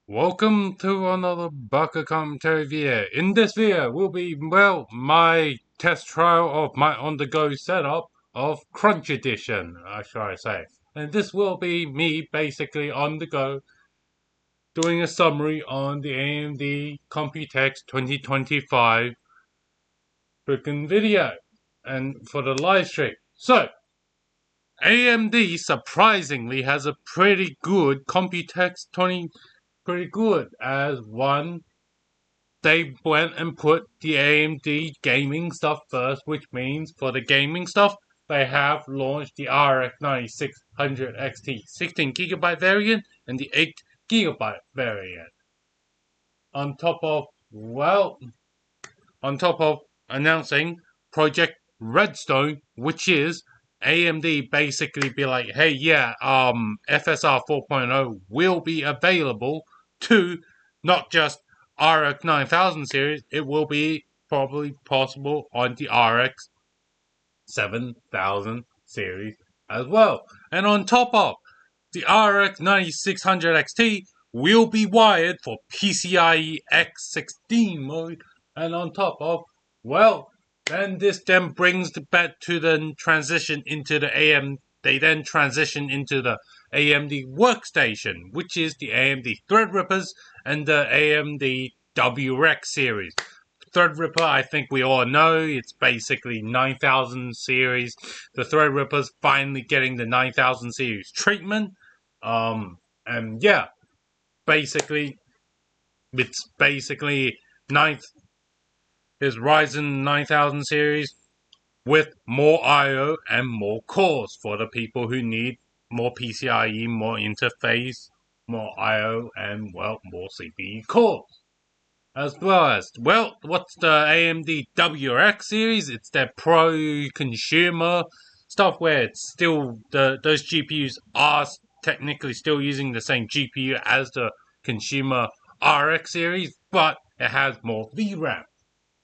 Welcome to another Baka commentary video. In this video will be, well, my test trial of my on-the-go setup of Crunch Edition, shall I say. And this will be me basically on the go doing a summary on the AMD CompuTex 2025 freaking video and for the live stream. So, AMD surprisingly has a pretty good CompuTex 20 pretty good as one. They went and put the AMD gaming stuff first, which means for the gaming stuff, they have launched the RX 9600 XT 16GB variant and the 8GB variant. On top of, well, on top of announcing Project Redstone, which is AMD basically be like, hey, yeah, FSR 4.0 will be available to not just RX 9000 series, it will be probably possible on the RX 7000 series as well. And on top of the RX 9600 XT will be wired for PCIe X16 mode, and on top of, well, then this then brings the back to the transition into the they then transition into the AMD workstation, which is the AMD Threadrippers and the AMD WRX series. Threadripper, I think we all know, it's basically 9000 series. The Threadripper's finally getting the 9000 series treatment. And yeah, basically, it's basically his Ryzen 9000 series with more I/O and more cores for the people who need more PCIe, more interface, more I/O, and well, more CPU cores. As well as, well, what's the AMD WRX series? It's their pro consumer stuff where it's still those GPUs are technically still using the same GPU as the consumer RX series, but it has more VRAM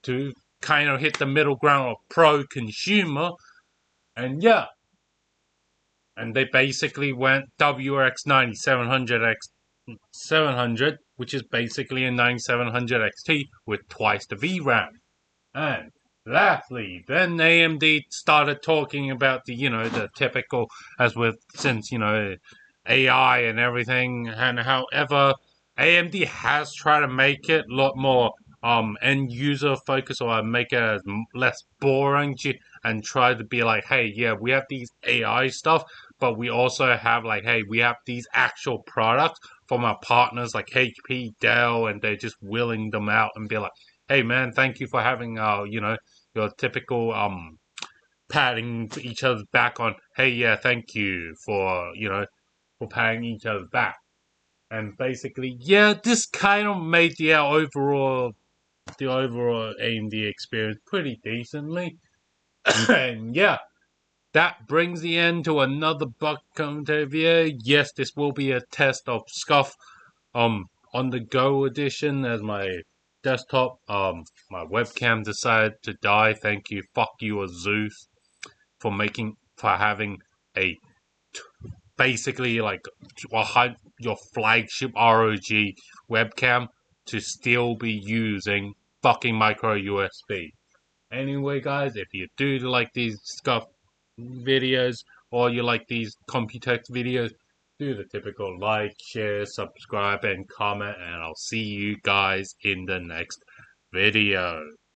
to kind of hit the middle ground of pro consumer. And yeah, and they basically went WRX 9700 which is basically a 9700 XT with twice the VRAM. And lastly, then AMD started talking about the typical, as with, since, AI and everything, and however, AMD has tried to make it a lot more end user focused, or make it as less boring and try to be like, hey, yeah, we have these AI stuff, but we also have like, hey, we have these actual products from our partners like HP, Dell, and they're just willing them out and be like, hey man, thank you for having your typical patting each other's back on, hey, yeah, thank you for for patting each other's back. And basically, yeah, this kind of made the overall AMD experience pretty decently. And yeah, that brings the end to another bug commentary video. Yes, this will be a test of Scuff on the go edition, as my desktop my webcam decided to die. Thank you, fuck you, Zeus, for having a basically like your flagship ROG webcam to still be using fucking micro USB. Anyway, guys, if you do like these Scuff videos, or you like these CompuTex videos, do the typical like, share, subscribe, and comment, and I'll see you guys in the next video.